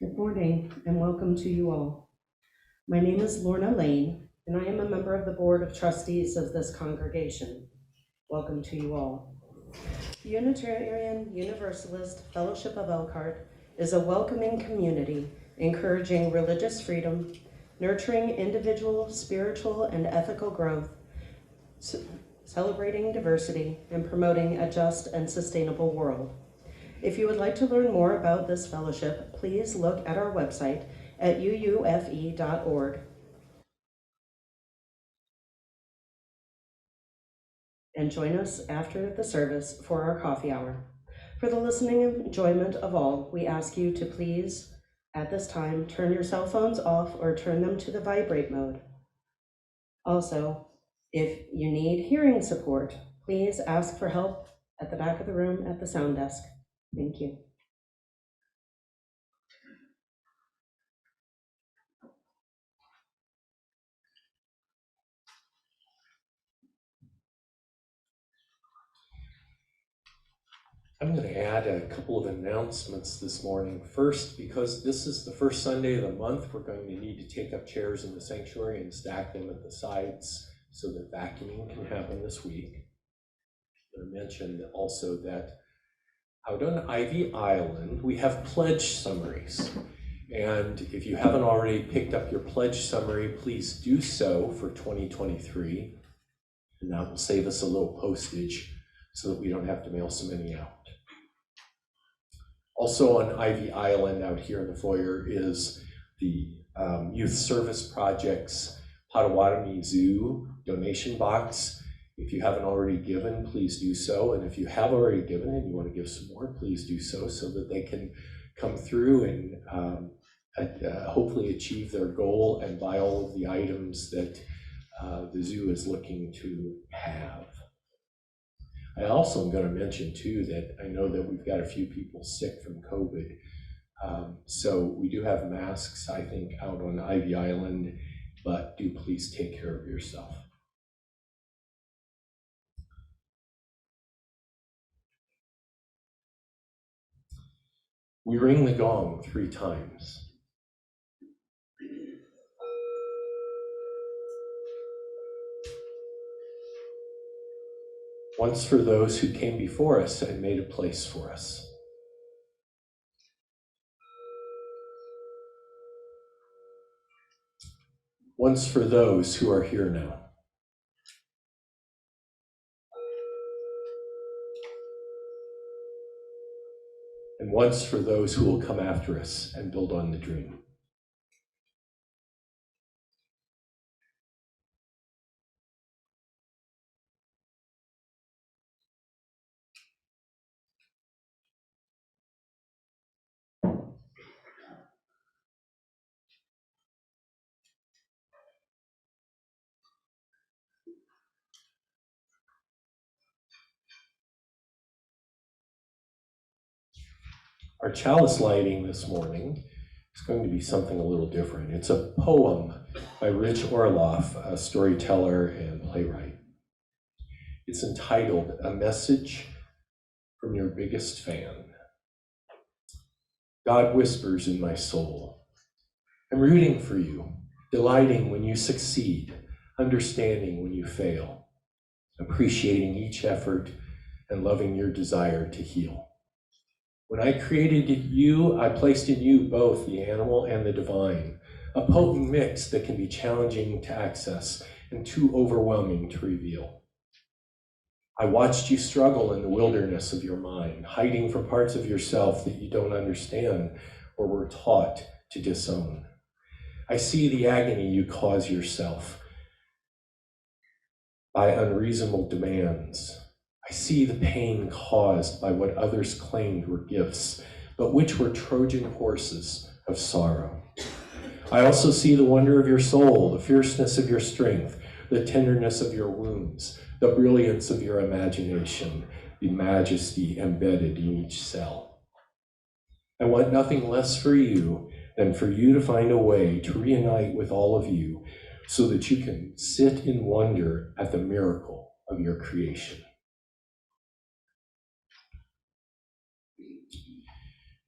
Good morning and welcome to you all. My name is Lorna Lane and I am a member of the Board of Trustees of this congregation. Welcome to you all. The Unitarian Universalist Fellowship of Elkhart is a welcoming community encouraging religious freedom, nurturing individual, spiritual, and ethical growth, celebrating diversity, and promoting a just and sustainable world. If you would like to learn more about this fellowship, please look at our website at uufe.org and join us after the service for our coffee hour. For the listening enjoyment of all, we ask you to please, at this time, turn your cell phones off or turn them to the vibrate mode. Also, if you need hearing support, please ask for help at the back of the room at the sound desk. Thank you. I'm going to add a couple of announcements this morning. First, because this is the first Sunday of the month, we're going to need to take up chairs in the sanctuary and stack them at the sides so that vacuuming can happen this week. I mentioned also that out on Ivy Island, we have pledge summaries. And if you haven't already picked up your pledge summary, please do so for 2023. And that will save us a little postage so that we don't have to mail so many out. Also on Ivy Island out here in the foyer is the Youth Service Project's Potawatomi Zoo donation box. If you haven't already given, please do so. And if you have already given and you want to give some more, please do so that they can come through and hopefully achieve their goal and buy all of the items that the zoo is looking to have. I also am going to mention too that I know that we've got a few people sick from COVID. So we do have masks, I think, out on Ivy Island, but do please take care of yourself. We ring the gong 3 times. Once for those who came before us and made a place for us. Once for those who are here now. And once for those who will come after us and build on the dream. Our chalice lighting this morning is going to be something a little different. It's a poem by Rich Orloff, a storyteller and playwright. It's entitled, A Message from Your Biggest Fan. God whispers in my soul, I'm rooting for you, delighting when you succeed, understanding when you fail, appreciating each effort and loving your desire to heal. When I created you, I placed in you both the animal and the divine, a potent mix that can be challenging to access and too overwhelming to reveal. I watched you struggle in the wilderness of your mind, hiding from parts of yourself that you don't understand or were taught to disown. I see the agony you cause yourself by unreasonable demands. I see the pain caused by what others claimed were gifts, but which were Trojan horses of sorrow. I also see the wonder of your soul, the fierceness of your strength, the tenderness of your wounds, the brilliance of your imagination, the majesty embedded in each cell. I want nothing less for you than for you to find a way to reunite with all of you so that you can sit in wonder at the miracle of your creation.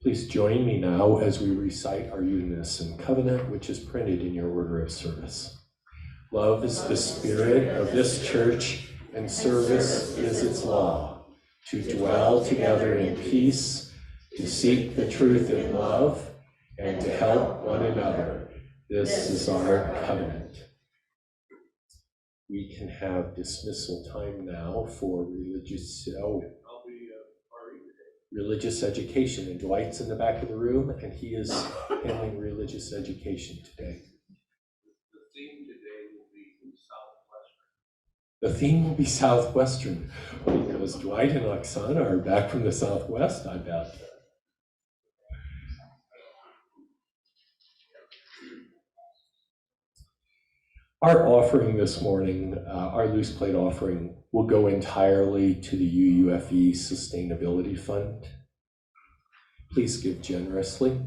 Please join me now as we recite our unison covenant, which is printed in your order of service. Love is the spirit of this church, and service is its law, to dwell together in peace, to seek the truth in love, and to help one another. This is our covenant. We can have dismissal time now for religious education. And Dwight's in the back of the room, and he is handling religious education today. The theme will be Southwestern, because Dwight and Oksana are back from the Southwest, I bet. Our offering this morning, our loose plate offering, will go entirely to the UUFE Sustainability Fund. Please give generously.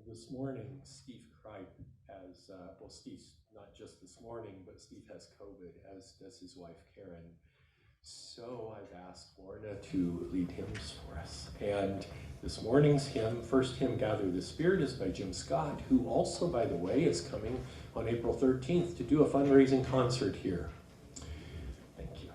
This morning, Steve Kripe has, Steve's not just this morning, but Steve has COVID, as does his wife, Karen. So I've asked Lorna to lead hymns for us. And this morning's hymn, first hymn, Gather the Spirit, is by Jim Scott, who also, by the way, is coming on April 13th to do a fundraising concert here. Thank you.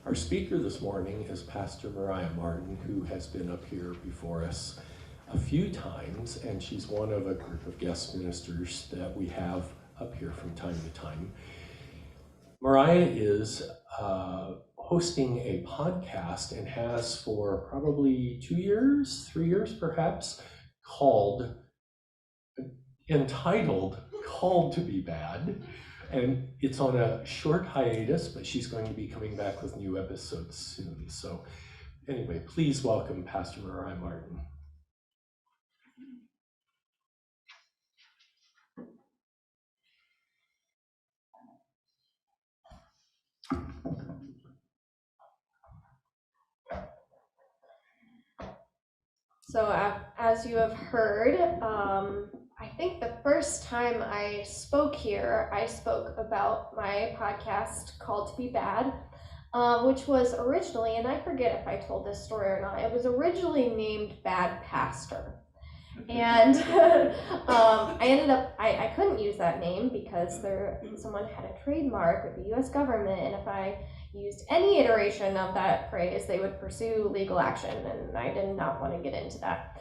Our speaker this morning is Pastor Mariah Martin, who has been up here before us a few times, and she's one of a group of guest ministers that we have up here from time to time. Mariah is hosting a podcast and has for probably 2 years, 3 years perhaps, entitled Called to Be Bad. And it's on a short hiatus, but she's going to be coming back with new episodes soon. So anyway, please welcome Pastor Mariah Martin. So as you have heard, I think the first time I spoke here, I spoke about my podcast Called to Be Bad, which was originally, and I forget if I told this story or not, it was originally named Bad Pastor. And I couldn't use that name because someone had a trademark with the US government, and if I used any iteration of that phrase, they would pursue legal action, and I did not want to get into that.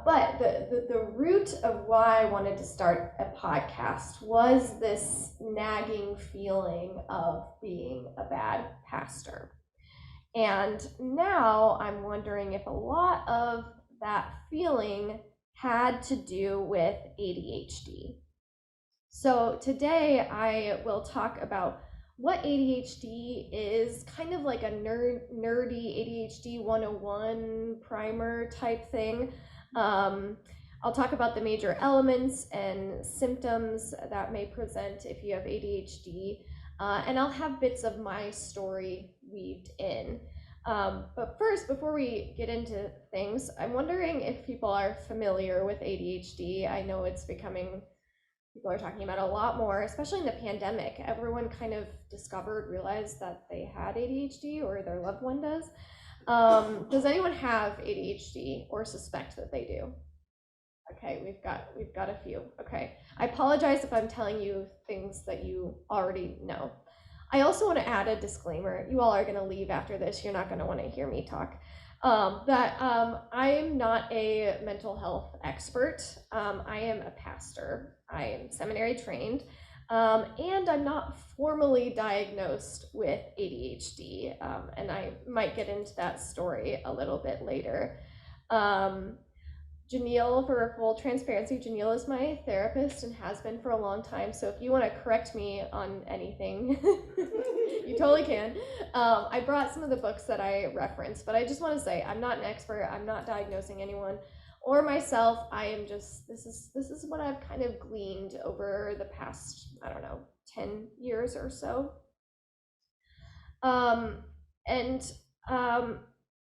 But the root of why I wanted to start a podcast was this nagging feeling of being a bad pastor. And now I'm wondering if a lot of that feeling had to do with ADHD. So today I will talk about what ADHD is, kind of like a nerdy ADHD 101 primer type thing. I'll talk about the major elements and symptoms that may present if you have ADHD, and I'll have bits of my story weaved in. But first, before we get into things, I'm wondering if people are familiar with ADHD. I know it's becoming, people are talking about it a lot more, especially in the pandemic. Everyone kind of realized that they had ADHD, or their loved one does. Does anyone have ADHD or suspect that they do? Okay, we've got a few. Okay, I apologize if I'm telling you things that you already know. I also want to add a disclaimer. You all are going to leave after this. You're not going to want to hear me talk. I am not a mental health expert. I am a pastor. I am seminary trained, and I'm not formally diagnosed with ADHD, and I might get into that story a little bit later. Janelle, for full transparency, Janelle is my therapist and has been for a long time, so if you want to correct me on anything, you totally can. I brought some of the books that I referenced, but I just want to say I'm not an expert. I'm not diagnosing anyone or myself. I am just, this is what I've kind of gleaned over the past, 10 years or so.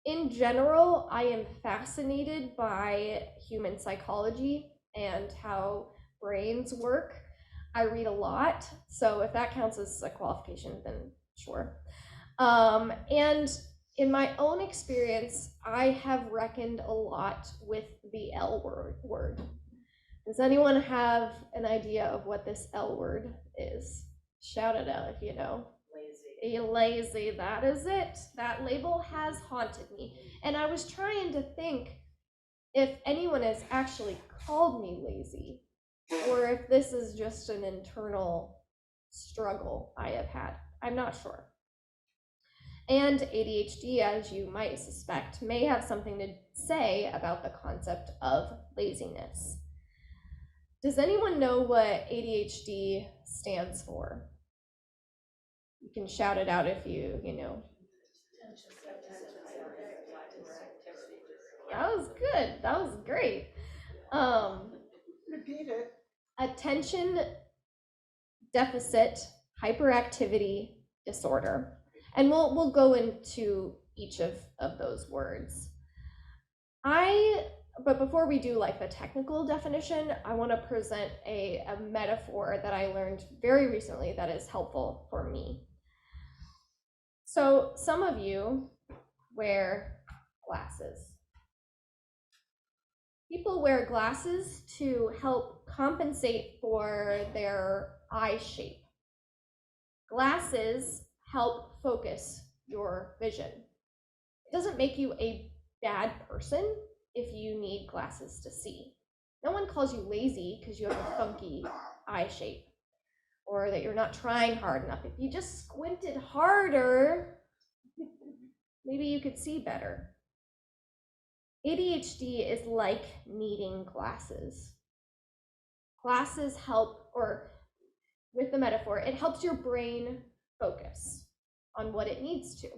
In general, I am fascinated by human psychology and how brains work. I read a lot, so if that counts as a qualification, then sure. And in my own experience, I have reckoned a lot with the L word. Does anyone have an idea of what this L word is? Shout it out if you know. Lazy, that is it. That label has haunted me. And I was trying to think if anyone has actually called me lazy, or if this is just an internal struggle I have had. I'm not sure. And ADHD, as you might suspect, may have something to say about the concept of laziness. Does anyone know what ADHD stands for? You can shout it out if you know. That was good. That was great. Repeat it. Attention deficit hyperactivity disorder. And we'll go into each of those words. But before we do like the technical definition, I want to present a metaphor that I learned very recently that is helpful for me. So some of you wear glasses. People wear glasses to help compensate for their eye shape. Glasses help focus your vision. It doesn't make you a bad person if you need glasses to see. No one calls you lazy because you have a funky eye shape, or that you're not trying hard enough. If you just squinted harder, maybe you could see better. ADHD is like needing glasses. Glasses help, or with the metaphor, it helps your brain focus on what it needs to.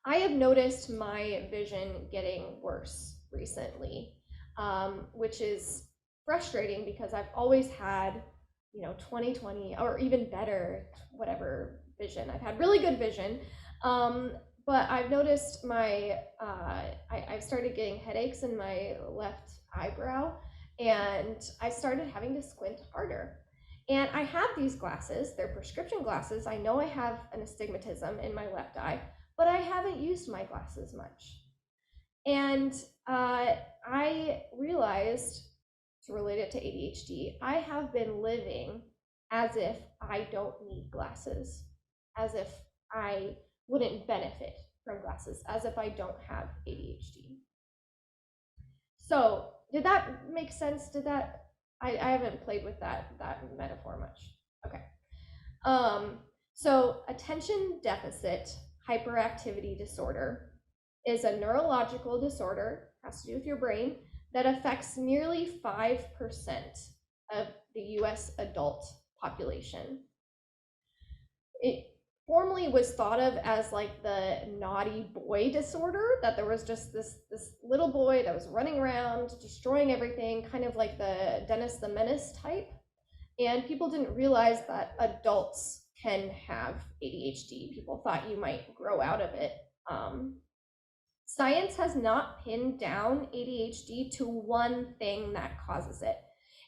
I have noticed my vision getting worse recently, which is frustrating because I've always had, 20/20 or even better, whatever vision. I've had really good vision, but I've noticed I've started getting headaches in my left eyebrow, and I started having to squint harder. And I have these glasses, they're prescription glasses. I know I have an astigmatism in my left eye, but I haven't used my glasses much. And I realized, to relate it to ADHD, I have been living as if I don't need glasses, as if I wouldn't benefit from glasses, as if I don't have ADHD. So did that make sense? I haven't played with that metaphor much. Okay. So attention deficit hyperactivity disorder is a neurological disorder, has to do with your brain, that affects nearly 5% of the US adult population. It formerly was thought of as like the naughty boy disorder, that there was just this little boy that was running around destroying everything, kind of like the Dennis the Menace type. And people didn't realize that adults can have ADHD. People thought you might grow out of it. Science has not pinned down ADHD to one thing that causes it.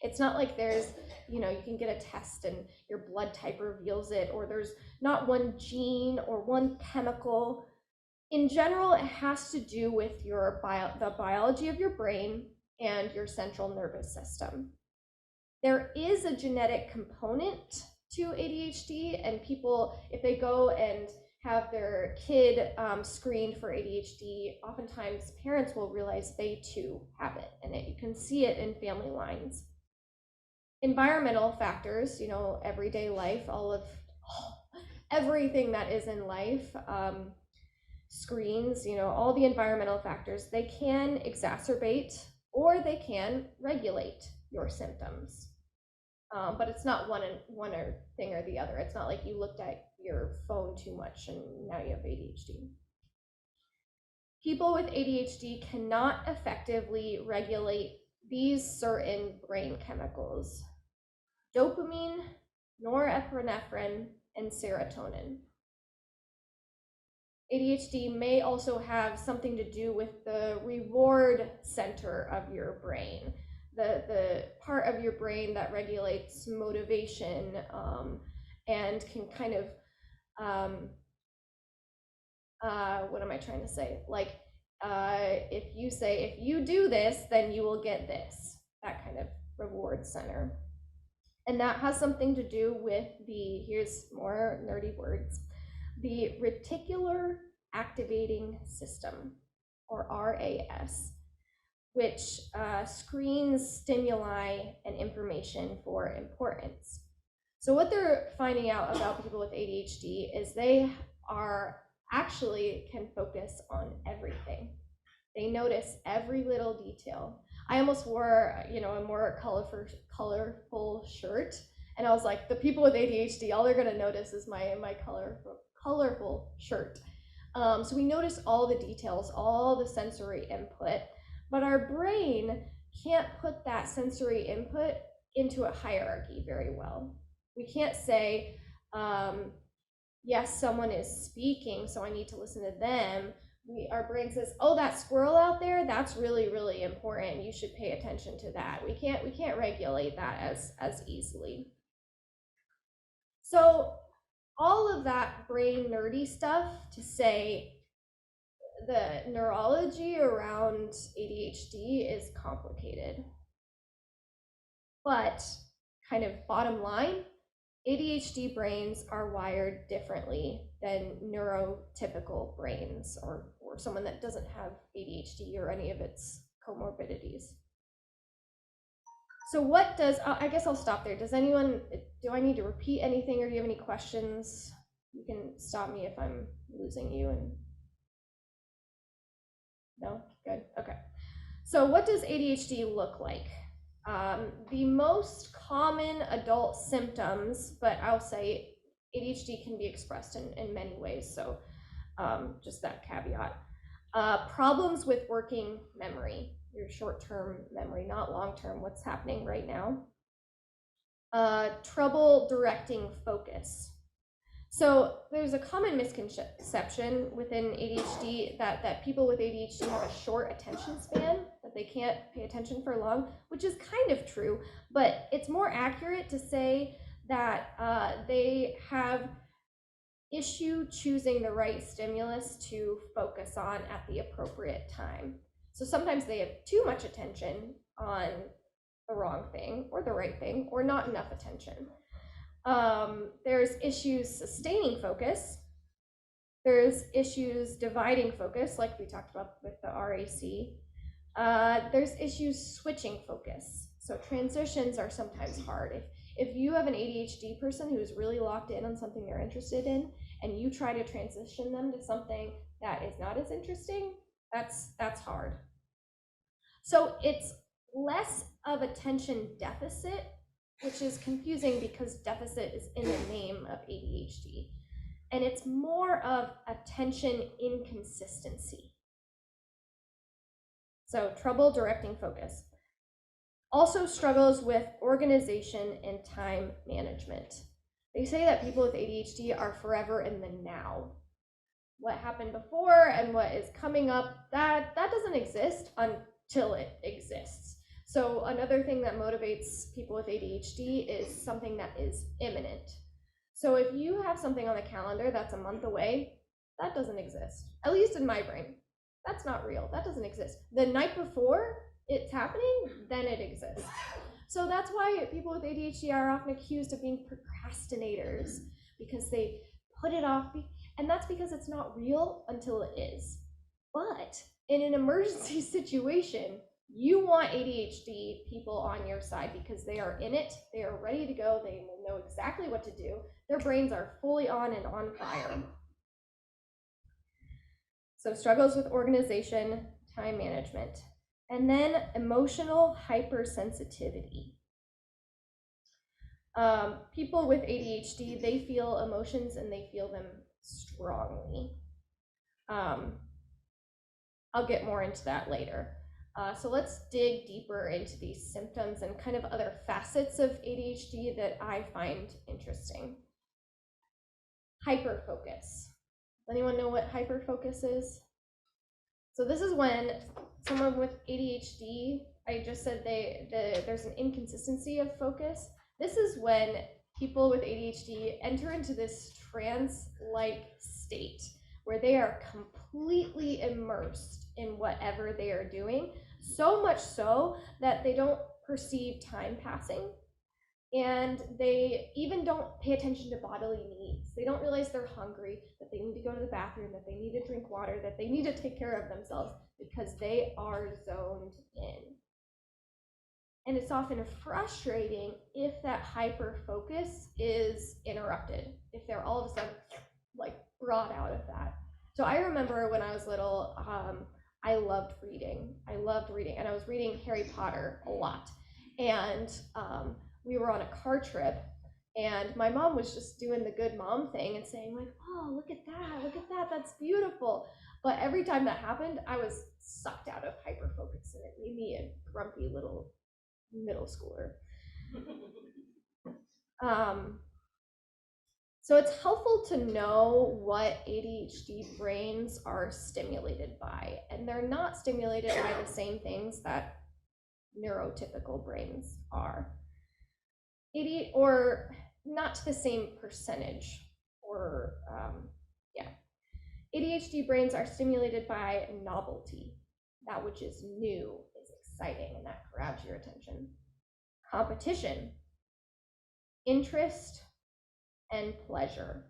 It's not like there's, you can get a test and your blood type reveals it, or there's not one gene or one chemical. In general, it has to do with the biology of your brain and your central nervous system. There is a genetic component to ADHD, and people, if they go and have their kid screened for ADHD, oftentimes parents will realize they too have it, and you can see it in family lines. Environmental factors, everyday life, everything that is in life, screens, all the environmental factors, they can exacerbate or they can regulate your symptoms. But it's not one thing or the other. It's not like you looked at your phone too much and now you have ADHD. People with ADHD cannot effectively regulate these certain brain chemicals: dopamine, norepinephrine, and serotonin. ADHD may also have something to do with the reward center of your brain, the part of your brain that regulates motivation, and can kind of, what am I trying to say? Like, if you say, if you do this, then you will get this, that kind of reward center. And that has something to do with here's more nerdy words, the reticular activating system, or RAS, which screens stimuli and information for importance. So what they're finding out about people with ADHD is they can focus on everything. They notice every little detail. I almost wore, a more colorful shirt, and I was like, the people with ADHD, all they're gonna notice is my colorful shirt. So we notice all the details, all the sensory input, but our brain can't put that sensory input into a hierarchy very well. We can't say, yes, someone is speaking, so I need to listen to them. Our brain says, oh, that squirrel out there, that's really, really important. You should pay attention to that. We can't regulate that as easily. So all of that brain nerdy stuff to say the neurology around ADHD is complicated. But kind of bottom line, ADHD brains are wired differently than neurotypical brains, or someone that doesn't have ADHD or any of its comorbidities. So what does, I guess I'll stop there. Do I need to repeat anything, or do you have any questions? You can stop me if I'm losing you. And no? Good, okay. So what does ADHD look like? The most common adult symptoms, but I'll say ADHD can be expressed in many ways, so just that caveat. Problems with working memory, your short-term memory, not long-term, what's happening right now. Trouble directing focus. So there's a common misconception within ADHD that people with ADHD have a short attention span, that they can't pay attention for long, which is kind of true, but it's more accurate to say that they have issue choosing the right stimulus to focus on at the appropriate time. So sometimes they have too much attention on the wrong thing or the right thing, or not enough attention. There's issues sustaining focus. There's issues dividing focus, like we talked about with the RAC. There's issues switching focus. So transitions are sometimes hard. If you have an ADHD person who's really locked in on something they're interested in, and you try to transition them to something that is not as interesting, that's hard. So it's less of attention deficit, which is confusing because deficit is in the name of ADHD. And it's more of attention inconsistency. So trouble directing focus. Also struggles with organization and time management. They say that people with ADHD are forever in the now. What happened before and what is coming up, that doesn't exist until it exists. So another thing that motivates people with ADHD is something that is imminent. So if you have something on the calendar that's a month away, that doesn't exist. At least in my brain. That's not real. That doesn't exist. The night before it's happening, then it exists. So that's why people with ADHD are often accused of being procrastinators, because they put it off, and that's because it's not real until it is. But in an emergency situation, you want ADHD people on your side because they are in it, they are ready to go, they will know exactly what to do, their brains are fully on and on fire. So struggles with organization, time management, and then emotional hypersensitivity. People with ADHD, they feel emotions and they feel them strongly. I'll get more into that later. So let's dig deeper into these symptoms and kind of other facets of ADHD that I find interesting. Hyperfocus. Anyone know what hyperfocus is? So this is when someone with ADHD, I just said there's an inconsistency of focus. This is when people with ADHD enter into this trance-like state where they are completely immersed in whatever they are doing, so much so that they don't perceive time passing, and they even don't pay attention to bodily needs. They don't realize they're hungry, that they need to go to the bathroom, that they need to drink water, that they need to take care of themselves, because they are zoned in. And it's often frustrating if that hyper focus is interrupted, if they're all of a sudden like brought out of that. So I remember when I was little, I loved reading, and I was reading Harry Potter a lot. And we were on a car trip, and my mom was just doing the good mom thing and saying like, oh, look at that, that's beautiful. But every time that happened, I was sucked out of hyperfocus, and it made me a grumpy little middle schooler. So it's helpful to know what ADHD brains are stimulated by, and they're not stimulated by the same things that neurotypical brains are. Or not to the same percentage, or ADHD brains are stimulated by novelty, that which is new, is exciting, and that grabs your attention. Competition, interest, and pleasure.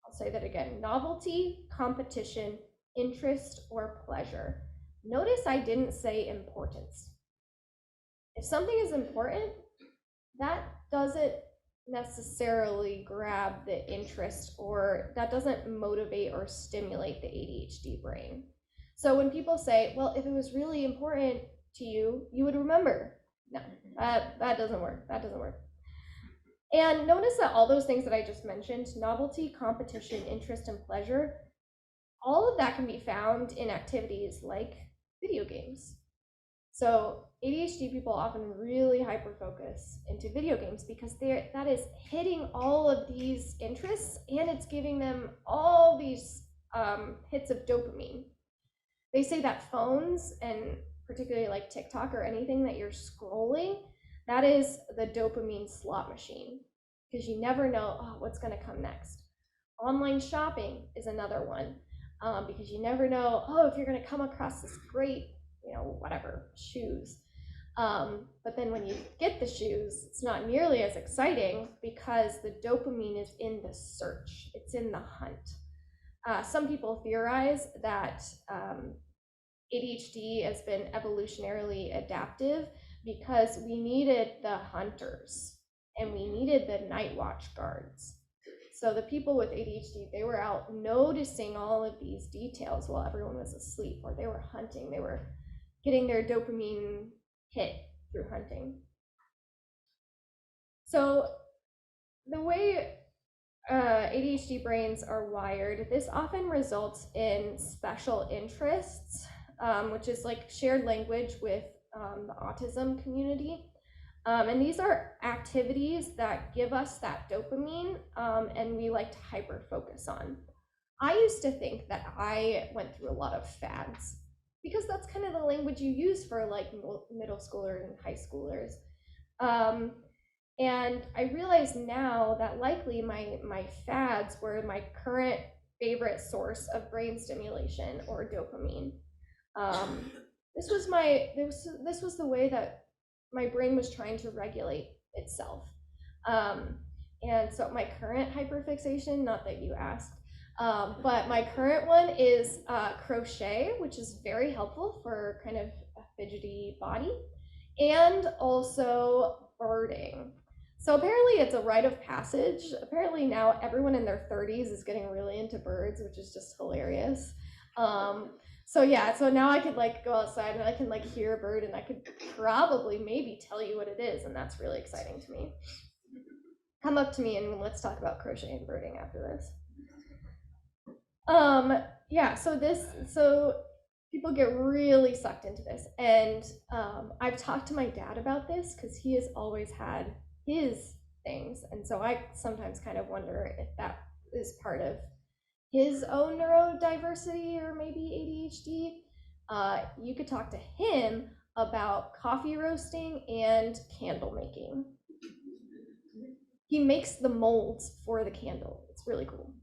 I'll say that again: novelty, competition, interest, or pleasure. Notice I didn't say importance. If something is important, that doesn't necessarily grab the interest, or that doesn't motivate or stimulate the ADHD brain. So when people say, well, if it was really important to you, you would remember. No, that doesn't work. That doesn't work. And notice that all those things that I just mentioned, novelty, competition, interest, and pleasure, all of that can be found in activities like video games. So ADHD people often really hyper-focus into video games because that is hitting all of these interests, and it's giving them all these hits of dopamine. They say that phones, and particularly like TikTok or anything that you're scrolling, that is the dopamine slot machine, because you never know what's going to come next. Online shopping is another one, because you never know, if you're going to come across this great, whatever, shoes. But then when you get the shoes, it's not nearly as exciting because the dopamine is in the search, it's in the hunt. Some people theorize that ADHD has been evolutionarily adaptive because we needed the hunters and we needed the night watch guards. So the people with ADHD, they were out noticing all of these details while everyone was asleep, or they were hunting, they were getting their dopamine hit through hunting. So the way ADHD brains are wired, this often results in special interests, which is like shared language with the autism community. And these are activities that give us that dopamine, and we like to hyper focus on. I used to think that I went through a lot of fads, because that's kind of the language you use for like middle schoolers and high schoolers. And I realize now that likely my fads were my current favorite source of brain stimulation or dopamine. This was the way that my brain was trying to regulate itself. And so my current hyperfixation, not that you asked, but my current one is crochet, which is very helpful for kind of a fidgety body, and also birding. So apparently it's a rite of passage. Apparently now everyone in their 30s is getting really into birds, which is just hilarious. So yeah, so now I could like go outside and I can like hear a bird and I could probably maybe tell you what it is, and that's really exciting to me. Come up to me and let's talk about crochet and birding after this. Yeah, so people get really sucked into this, and I've talked to my dad about this because he has always had his things, and so I sometimes kind of wonder if that is part of his own neurodiversity or maybe ADHD. You could talk to him about coffee roasting and candle making. He makes the molds for the candle. It's really cool.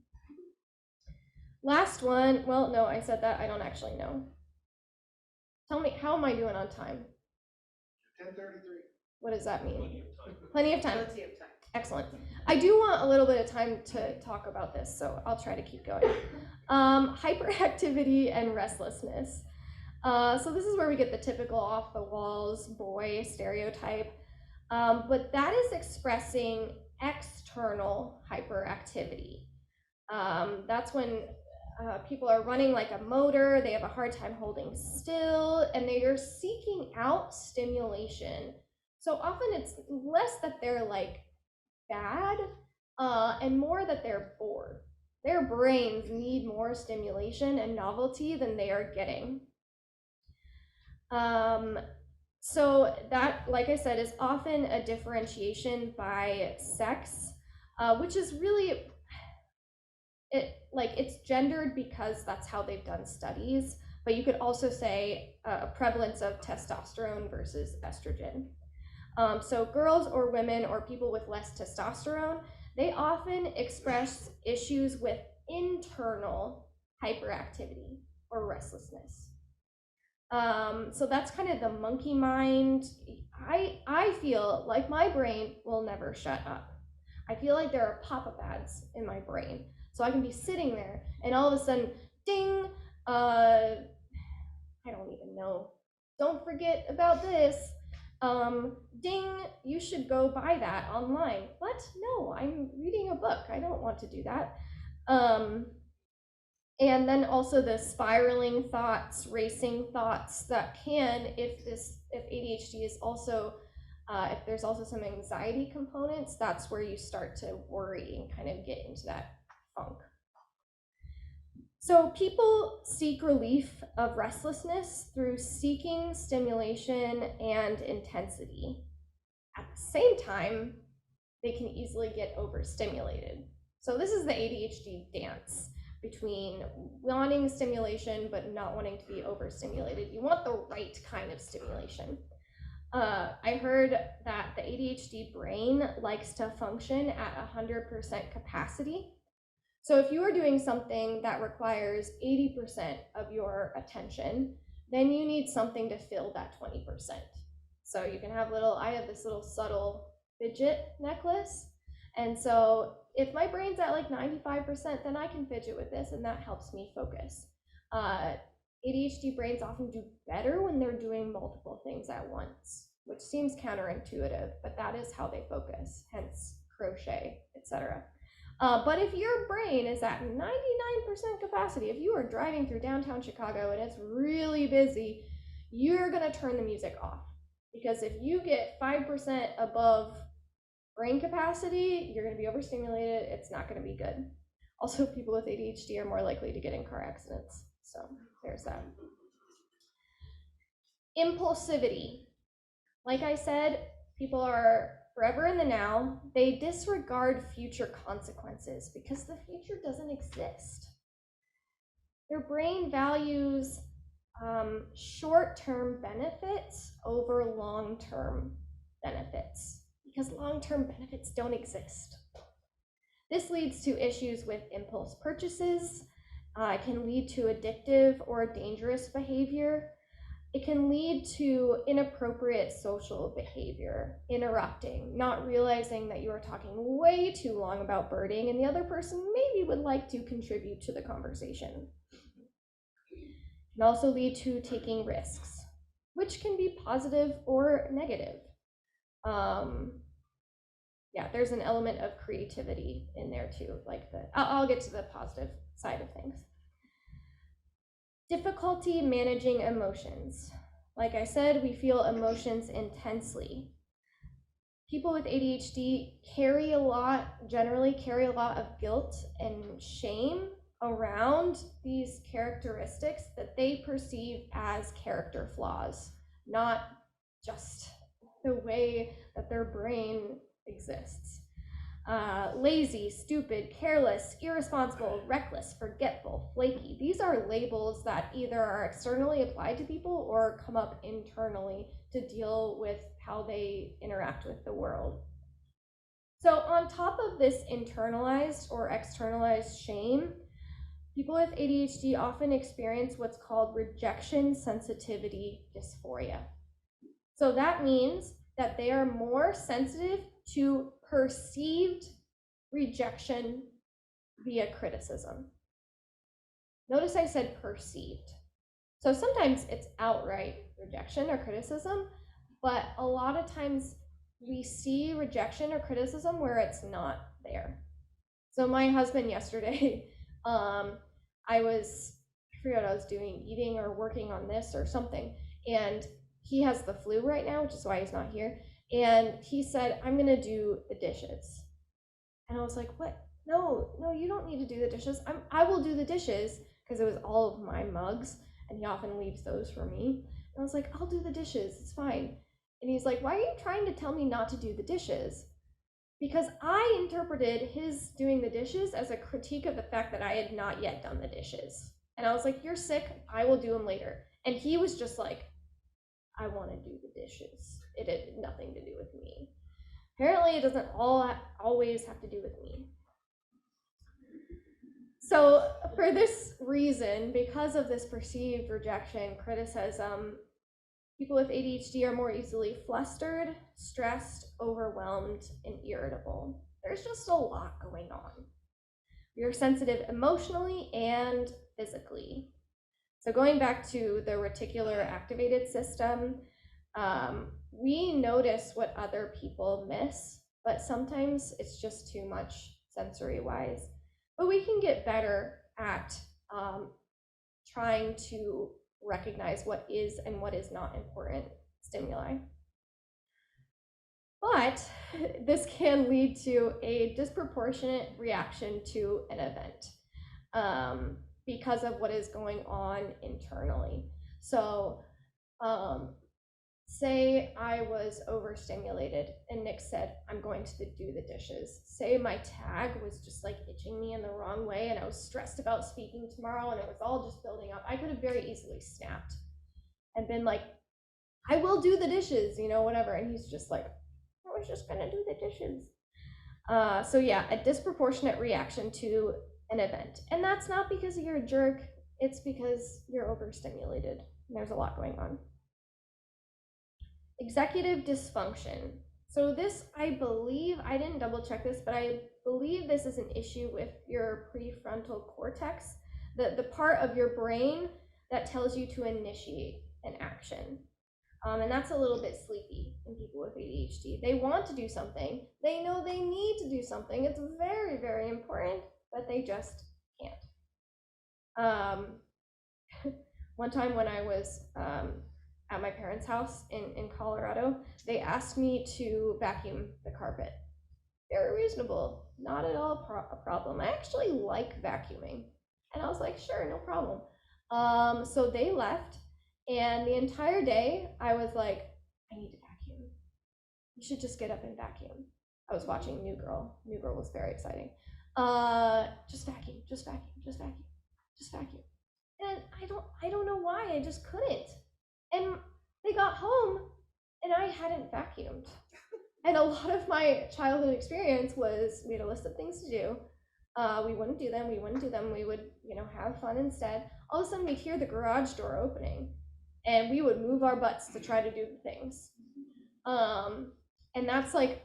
Last one, well, no, I said that, I don't actually know. Tell me, how am I doing on time? 10:33. What does that mean? Plenty of time. Plenty of time. Plenty of time. Excellent. I do want a little bit of time to talk about this, so I'll try to keep going. Hyperactivity and restlessness. So this is where we get the typical off the walls boy stereotype, but that is expressing external hyperactivity. That's when people are running like a motor, they have a hard time holding still, and they are seeking out stimulation. So often it's less that they're like bad, and more that they're bored. Their brains need more stimulation and novelty than they are getting. So that, like I said, is often a differentiation by sex, which is really, it's gendered because that's how they've done studies, but you could also say a prevalence of testosterone versus estrogen. So girls or women or people with less testosterone, they often express issues with internal hyperactivity or restlessness. So that's kind of the monkey mind. I feel like my brain will never shut up. I feel like there are pop-up ads in my brain. So I can be sitting there and all of a sudden, ding, I don't even know. Don't forget about this. Ding, you should go buy that online. What? No, I'm reading a book. I don't want to do that. And then also the spiraling thoughts, racing thoughts that can, if ADHD is also, if there's also some anxiety components, that's where you start to worry and kind of get into that funk. So people seek relief of restlessness through seeking stimulation and intensity. At the same time, they can easily get overstimulated. So this is the ADHD dance between wanting stimulation but not wanting to be overstimulated. You want the right kind of stimulation. I heard that the ADHD brain likes to function at 100% capacity. So if you are doing something that requires 80% of your attention, then you need something to fill that 20%. So you can have I have this little subtle fidget necklace. And so if my brain's at like 95%, then I can fidget with this and that helps me focus. ADHD brains often do better when they're doing multiple things at once, which seems counterintuitive, but that is how they focus, hence crochet, etc. But if your brain is at 99% capacity, if you are driving through downtown Chicago and it's really busy, you're gonna turn the music off. Because if you get 5% above brain capacity, you're gonna be overstimulated, it's not gonna be good. Also, people with ADHD are more likely to get in car accidents. So there's that. Impulsivity. Like I said, people are forever in the now. They disregard future consequences because the future doesn't exist. Their brain values short-term benefits over long-term benefits because long-term benefits don't exist. This leads to issues with impulse purchases. It can lead to addictive or dangerous behavior. It can lead to inappropriate social behavior, interrupting, not realizing that you are talking way too long about birding and the other person maybe would like to contribute to the conversation. It can also lead to taking risks, which can be positive or negative. Yeah, there's an element of creativity in there too, like I'll get to the positive side of things. Difficulty managing emotions. Like I said, we feel emotions intensely. People with ADHD generally carry a lot of guilt and shame around these characteristics that they perceive as character flaws, not just the way that their brain exists. Lazy, stupid, careless, irresponsible, reckless, forgetful, flaky. These are labels that either are externally applied to people or come up internally to deal with how they interact with the world. So on top of this internalized or externalized shame, people with ADHD often experience what's called rejection sensitivity dysphoria. So that means that they are more sensitive to perceived rejection via criticism. Notice I said perceived. So sometimes it's outright rejection or criticism, but a lot of times we see rejection or criticism where it's not there. So my husband yesterday, I forgot what I was doing, eating or working on this or something, and he has the flu right now, which is why he's not here. And he said, I'm gonna do the dishes. And I was like, what? No, you don't need to do the dishes. I will do the dishes, because it was all of my mugs, and he often leaves those for me. And I was like, I'll do the dishes, it's fine. And he's like, why are you trying to tell me not to do the dishes? Because I interpreted his doing the dishes as a critique of the fact that I had not yet done the dishes. And I was like, you're sick, I will do them later. And he was just like, I want to do the dishes. It had nothing to do with me. Apparently, it doesn't always have to do with me. So for this reason, because of this perceived rejection, criticism, people with ADHD are more easily flustered, stressed, overwhelmed, and irritable. there's just a lot going on. We are sensitive emotionally and physically. So going back to the reticular activated system, we notice what other people miss, but sometimes it's just too much sensory-wise. But we can get better at trying to recognize what is and what is not important stimuli. But this can lead to a disproportionate reaction to an event because of what is going on internally. So say I was overstimulated and Nick said, I'm going to do the dishes. Say my tag was just like itching me in the wrong way and I was stressed about speaking tomorrow and it was all just building up. I could have very easily snapped and been like, I will do the dishes, you know, whatever. And he's just like, I was just gonna do the dishes. So yeah, a disproportionate reaction to an event. And that's not because you're a jerk, it's because you're overstimulated. There's a lot going on. Executive dysfunction. So this, I believe, I didn't double check this, but I believe this is an issue with your prefrontal cortex, the part of your brain that tells you to initiate an action. And that's a little bit sleepy in people with ADHD. They want to do something. They know they need to do something. It's very, very important, but they just can't. One time when I was at my parents' house in Colorado, they asked me to vacuum the carpet. Very reasonable, not at all a problem. I actually like vacuuming. And I was like, sure, no problem. So they left. And the entire day, I was like, I need to vacuum. You should just get up and vacuum. I was watching New Girl. New Girl was very exciting. Just vacuum, just vacuum, just vacuum, just vacuum. And I don't know why, I just couldn't. And they got home, and I hadn't vacuumed. And a lot of my childhood experience was we had a list of things to do. We wouldn't do them, we would, have fun instead. All of a sudden, we'd hear the garage door opening. And we would move our butts to try to do the things. And that's like,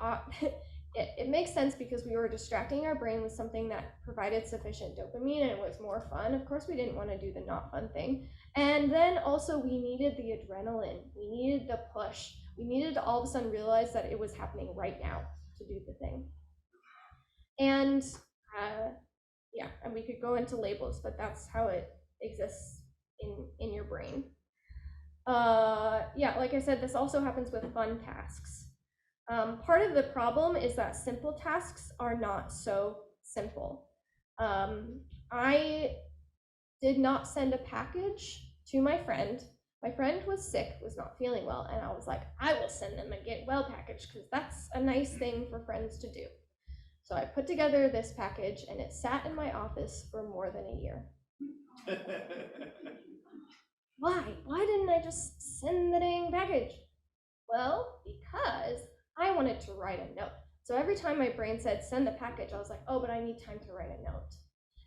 it makes sense because we were distracting our brain with something that provided sufficient dopamine and it was more fun. Of course, we didn't want to do the not fun thing. And then also we needed the adrenaline. We needed the push. We needed to all of a sudden realize that it was happening right now to do the thing. And yeah, and we could go into labels, but that's how it exists in your brain. Yeah, like I said, this also happens with fun tasks. Part of the problem is that simple tasks are not so simple. I did not send a package to my friend. My friend was sick, was not feeling well, and I was like, I will send them a get well package because that's a nice thing for friends to do. So I put together this package and it sat in my office for more than a year. Why? Why didn't I just send the dang package? Well, because I wanted to write a note. So every time my brain said send the package, I was like, oh, but I need time to write a note.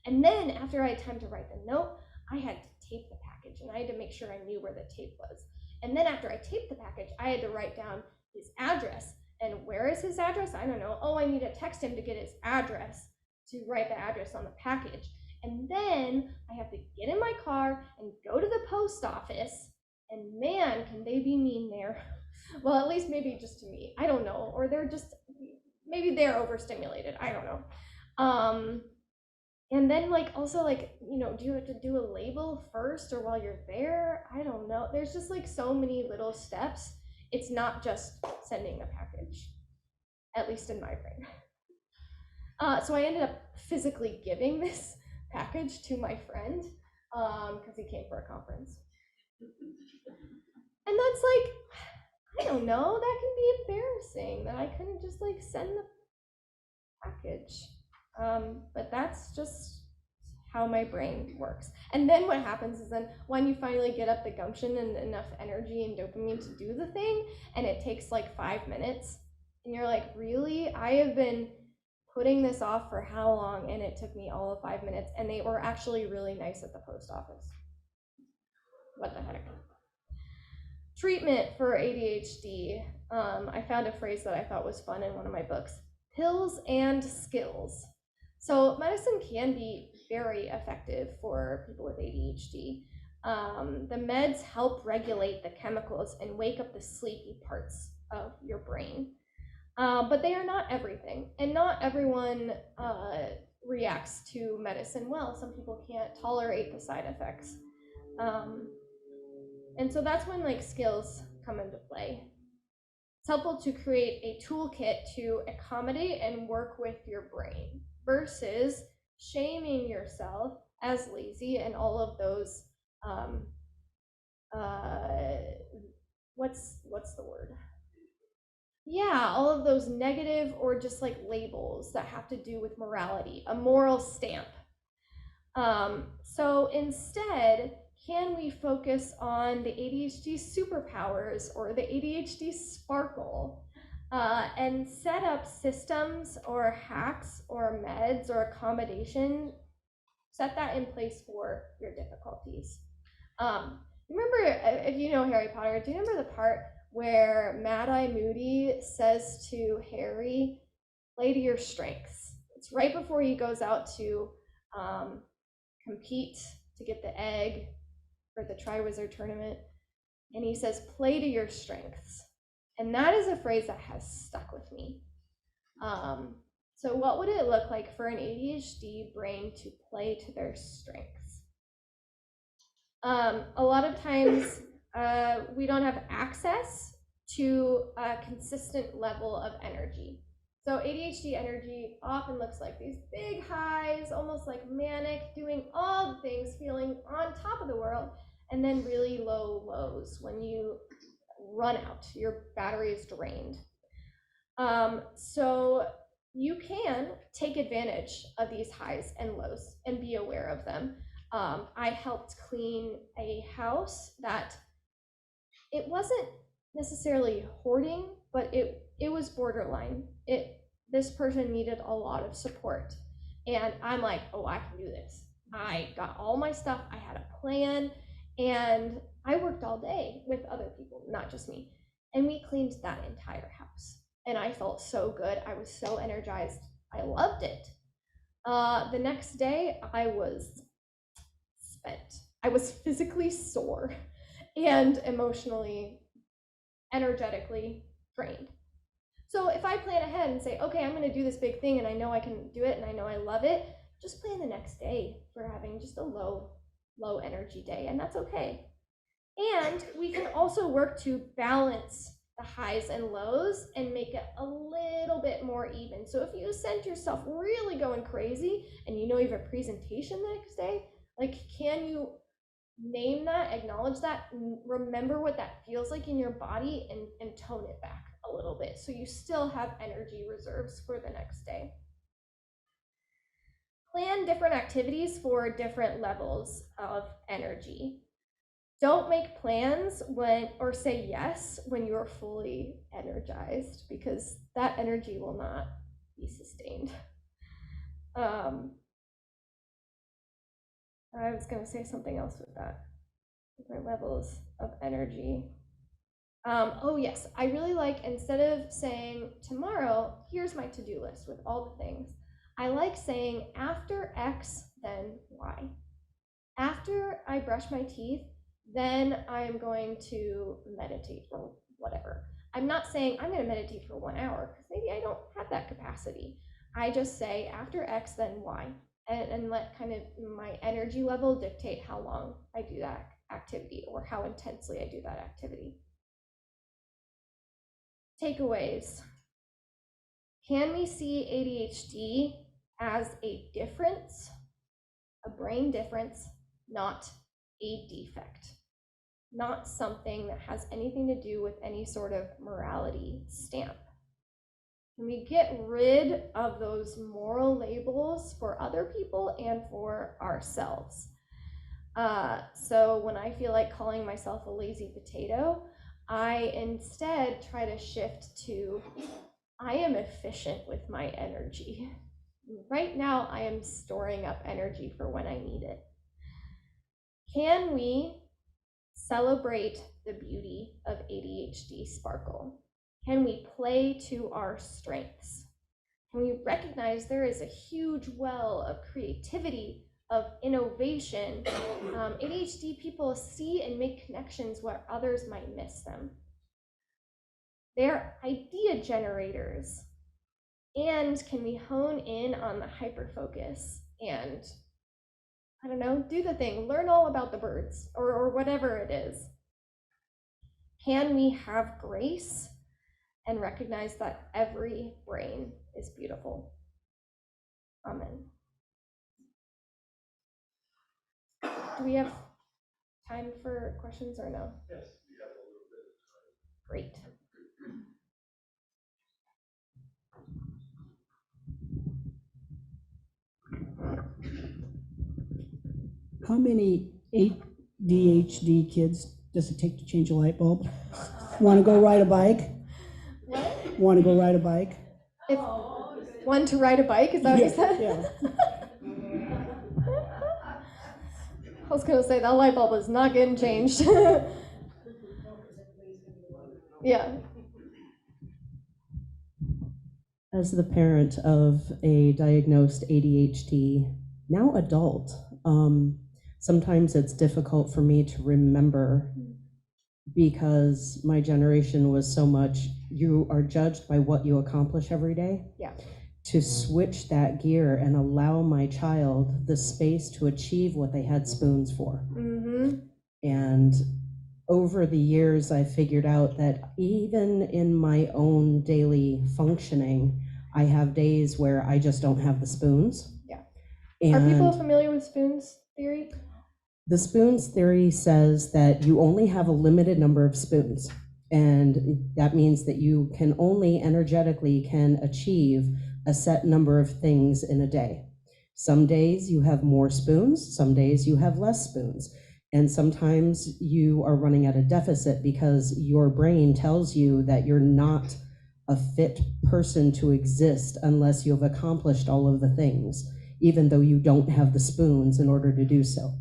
And then after I had time to write the note, I had to tape the package and I had to make sure I knew where the tape was. And then after I taped the package, I had to write down his address. And where is his address? I don't know. Oh, I need to text him to get his address to write the address on the package. And then I have to get in my car and go to the post office, and man, can they be mean there. Well, at least maybe just to me. I don't know. Or maybe they're overstimulated. I don't know. And then also do you have to do a label first or while you're there? I don't know. There's just so many little steps. It's not just sending a package, at least in my brain. So I ended up physically giving this package to my friend because he came for a conference. And that's I don't know, that can be embarrassing that I couldn't just send the package. But that's just how my brain works. And then what happens is then when you finally get up the gumption and enough energy and dopamine to do the thing, and it takes 5 minutes, and you're like, really? I have been putting this off for how long? And it took me all of 5 minutes, and they were actually really nice at the post office. What the heck? Treatment for ADHD. I found a phrase that I thought was fun in one of my books. pills and skills. So medicine can be very effective for people with ADHD. The meds help regulate the chemicals and wake up the sleepy parts of your brain. But they are not everything, and not everyone reacts to medicine well. Some people can't tolerate the side effects. And so that's when like skills come into play. It's helpful to create a toolkit to accommodate and work with your brain versus shaming yourself as lazy and all of those what's the word? Yeah, all of those negative or just like labels that have to do with morality, a moral stamp. So instead, can we focus on the ADHD superpowers or the ADHD sparkle and set up systems or hacks or meds or accommodation, set that in place for your difficulties. Remember, if you know Harry Potter, do you remember the part where Mad-Eye Moody says to Harry, play to your strengths? It's right before he goes out to compete to get the egg for the Triwizard tournament. And he says, play to your strengths. And that is a phrase that has stuck with me. So what would it look like for an ADHD brain to play to their strengths? A lot of times we don't have access to a consistent level of energy. So ADHD energy often looks like these big highs, almost like manic, doing all the things, feeling on top of the world, and then really low lows when you run out, your battery is drained. So you can take advantage of these highs and lows and be aware of them. I helped clean a house that it wasn't necessarily hoarding, but it was borderline. This person needed a lot of support. And I'm like, oh, I can do this. I got all my stuff, I had a plan, and I worked all day with other people, not just me. And we cleaned that entire house. And I felt so good. I was so energized. I loved it. The next day, I was spent. I was physically sore and emotionally, energetically drained. So if I plan ahead and say, okay, I'm going to do this big thing and I know I can do it and I know I love it, just plan the next day for having just a low energy day, and that's okay. And we can also work to balance the highs and lows and make it a little bit more even. So if you send yourself really going crazy and you know you have a presentation the next day, like, can you name that, acknowledge that, remember what that feels like in your body, and tone it back a little bit so you still have energy reserves for the next day. Plan different activities for different levels of energy. Don't make plans or say yes when you're fully energized, because that energy will not be sustained. I was going to say something else with that. Different levels of energy. Oh yes, I really like, instead of saying tomorrow, here's my to-do list with all the things, I like saying after X, then Y. After I brush my teeth, then I'm going to meditate or whatever. I'm not saying I'm going to meditate for 1 hour, because maybe I don't have that capacity. I just say after X, then Y, and let kind of my energy level dictate how long I do that activity or how intensely I do that activity. Takeaways. Can we see ADHD as a difference, a brain difference, not a defect, not something that has anything to do with any sort of morality stamp? Can we get rid of those moral labels for other people and for ourselves? So when I feel like calling myself a lazy potato, I instead try to shift to, I am efficient with my energy. Right now, I am storing up energy for when I need it. Can we celebrate the beauty of ADHD sparkle? Can we play to our strengths? when we recognize there is a huge well of creativity, of innovation, ADHD people see and make connections where others might miss them. They're idea generators. And can we hone in on the hyper-focus and, I don't know, do the thing, learn all about the birds or whatever it is? Can we have grace and recognize that every brain is beautiful? Amen. Do we have time for questions or no? Yes, we have a little bit of time. Great. How many ADHD kids does it take to change a light bulb? Want to go ride a bike? What? Want to go ride a bike? If one to ride a bike, is that what you said? Yeah. I was gonna say that light bulb is not getting changed. Yeah. As the parent of a diagnosed ADHD, now adult, sometimes it's difficult for me to remember because my generation was so much, you are judged by what you accomplish every day. Yeah. To switch that gear and allow my child the space to achieve what they had spoons for. Mm-hmm. And over the years, I figured out that even in my own daily functioning, I have days where I just don't have the spoons. Yeah. And Are people familiar with spoons theory? the spoons theory says that you only have a limited number of spoons. And that means that you can only energetically can achieve a set number of things in a day. Some days you have more spoons, some days you have less spoons. And sometimes you are running at a deficit because your brain tells you that you're not a fit person to exist unless you have accomplished all of the things, even though you don't have the spoons in order to do so.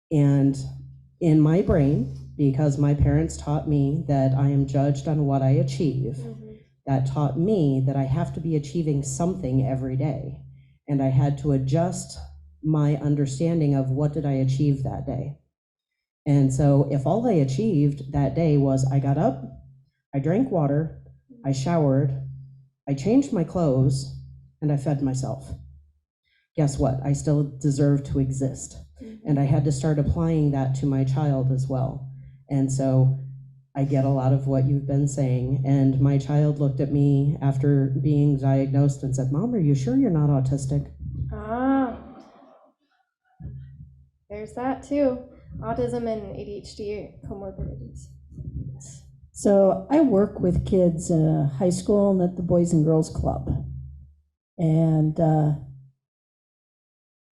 And in my brain, because my parents taught me that I am judged on what I achieve, Mm-hmm. that taught me that I have to be achieving something every day. And I had to adjust my understanding of what did I achieve that day. And so if all I achieved that day was I got up, I drank water, I showered, I changed my clothes, and I fed myself, guess what? I still deserve to exist. Mm-hmm. And I had to start applying that to my child as well. And so I get a lot of what you've been saying. And my child looked at me after being diagnosed and said, "Mom, are you sure you're not autistic?" Ah, there's that too. Autism and ADHD comorbidities. So I work with kids in high school and at the Boys and Girls Club. And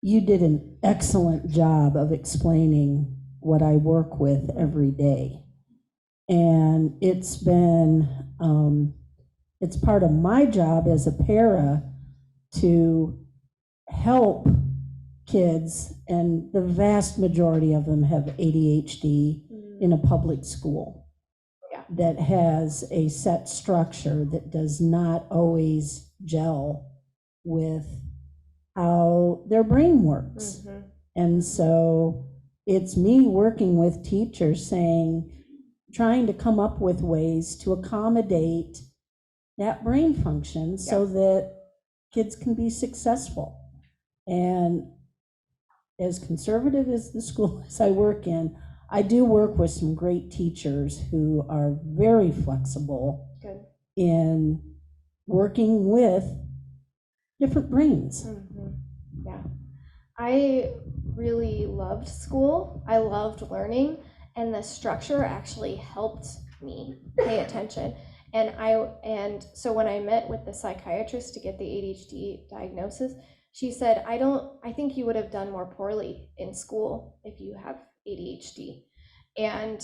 you did an excellent job of explaining what I work with every day. And it's been, it's part of my job as a para to help kids, and the vast majority of them have ADHD in a public school. Yeah. That has a set structure that does not always gel with how their brain works. Mm-hmm. And so it's me working with teachers saying, trying to come up with ways to accommodate that brain function so that kids can be successful. And as conservative as the school as I work in, I do work with some great teachers who are very flexible Good. in working with different brains. Mm-hmm. Yeah. I really loved school. I loved learning, and the structure actually helped me pay attention. And so when I met with the psychiatrist to get the ADHD diagnosis, she said, I think you would have done more poorly in school if you have ADHD. And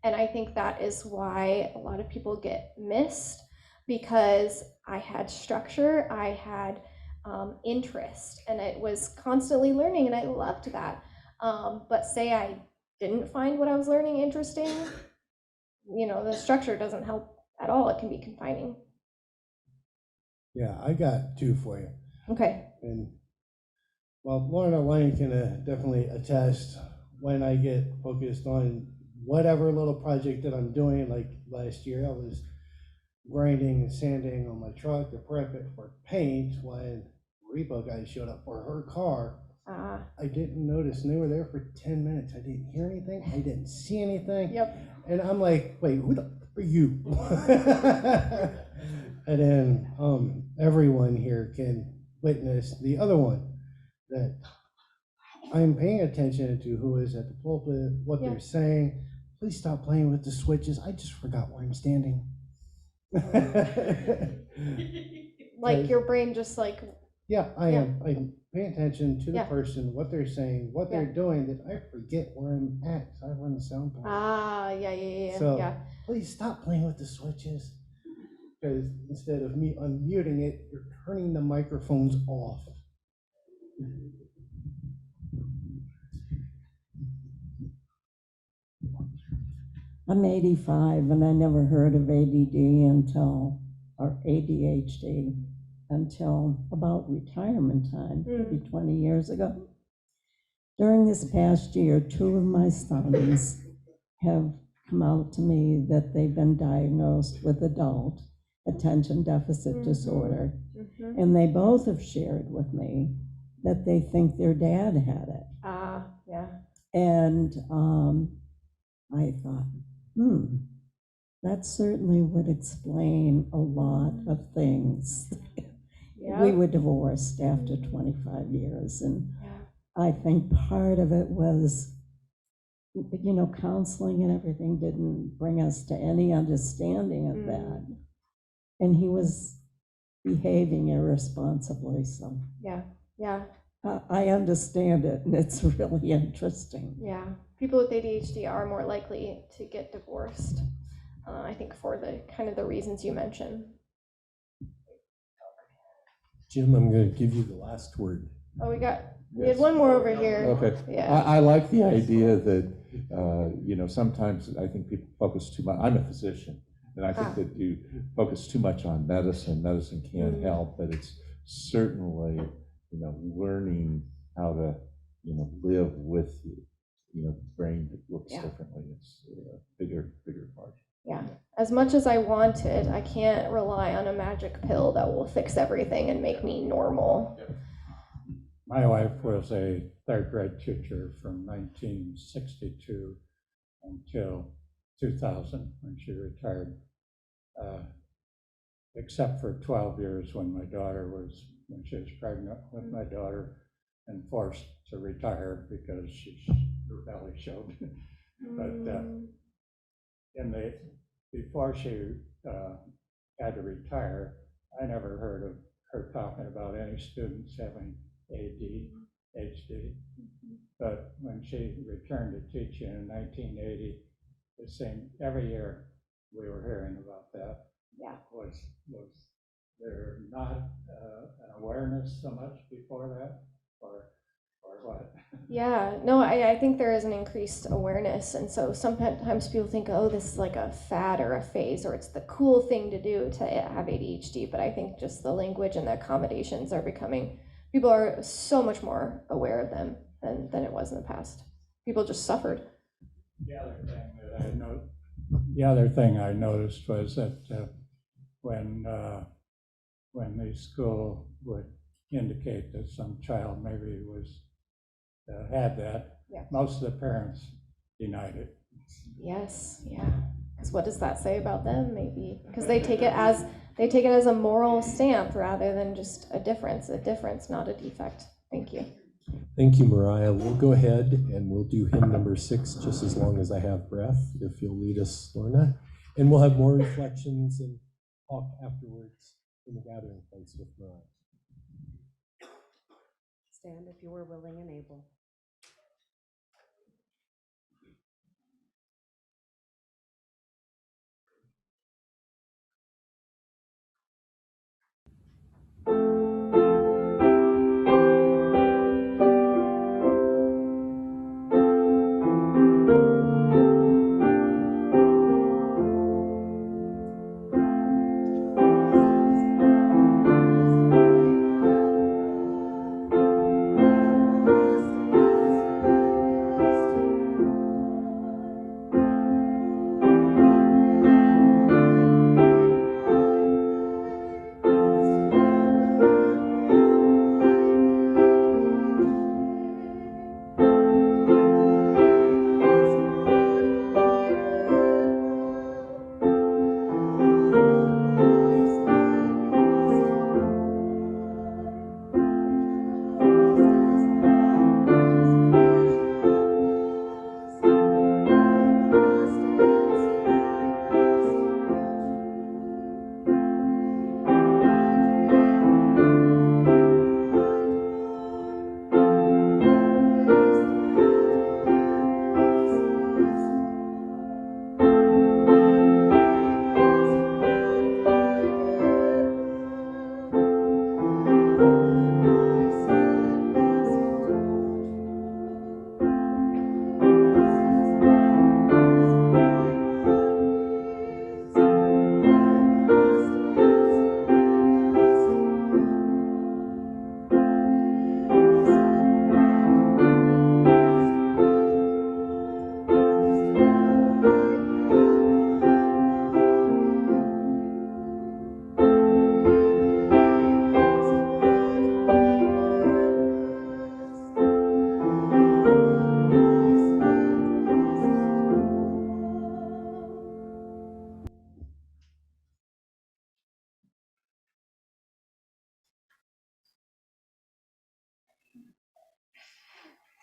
I think that is why a lot of people get missed, because I had structure, I had interest, and it was constantly learning, and I loved that. But say I didn't find what I was learning interesting, the structure doesn't help at all. It can be confining. Yeah, I got two for you. Okay. And well, Lorna Lane can definitely attest when I get focused on whatever little project that I'm doing. Like last year, I was grinding and sanding on my truck to prep it for paint when repo guy showed up for her car. I didn't notice, and they were there for 10 minutes. I didn't hear anything. I didn't see anything. Yep. And I'm like, wait, who the f are you? And then everyone here can witness the other one, that I'm paying attention to who is at the pulpit, what Yeah. they're saying. Please stop playing with the switches. I just forgot where I'm standing. Like your brain just like, Yeah, I Yeah. am. I'm paying attention to the Yeah. person, what they're saying, what they're doing, that I forget where I'm at. So I run the sound bar. yeah. So please stop playing with the switches. Because instead of me unmuting it, you're turning the microphones off. I'm 85 and I never heard of ADD or ADHD until about retirement time, maybe 20 years ago. During this past year, 2 of my sons have come out to me that they've been diagnosed with adult attention deficit disorder. And they both have shared with me that they think their dad had it. Yeah. And I thought, that certainly would explain a lot of things. Yeah. We were divorced after 25 years, and Yeah. I think part of it was, counseling and everything didn't bring us to any understanding of that. And he was behaving irresponsibly, so Yeah. I understand it, and it's really interesting. Yeah. People with ADHD are more likely to get divorced. I think for the reasons you mentioned. Jim, I'm going to give you the last word. Oh, we had one more over here. Okay. Yeah. I like the idea that, sometimes I think people focus too much. I'm a physician, and I think that you focus too much on medicine. Medicine can't help, but it's certainly, learning how to, live with, the brain that looks differently. It's a bigger part. Yeah. As much as I want it, I can't rely on a magic pill that will fix everything and make me normal. My wife was a third grade teacher from 1962 until 2000 when she retired, except for 12 years when she was pregnant with my daughter and forced to retire because her belly showed. But before she had to retire, I never heard of her talking about any students having ADHD. But when she returned to teaching in 1980, it seemed every year we were hearing about that. Yeah. Was there not an awareness so much before that, or what? Yeah, no, I think there is an increased awareness, and so sometimes people think, oh, this is like a fad or a phase, or it's the cool thing to do to have ADHD, but I think just the language and the accommodations people are so much more aware of them than it was in the past. People just suffered. The other thing I noticed was that when the school would indicate that some child maybe had that, most of the parents denied it. Yes, yeah. Because what does that say about them? Maybe because they take it as a moral stamp rather than just a difference, not a defect. Thank you. Thank you, Mariah. We'll go ahead and we'll do hymn number 6 just as long as I have breath, if you'll lead us, Lorna. And we'll have more reflections and talk afterwards in the gathering place with Mariah. Stand if you are willing and able.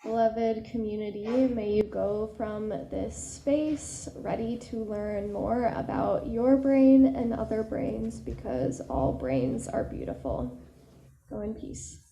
Beloved community, may you go from this space ready to learn more about your brain and other brains, because all brains are beautiful. Go in peace.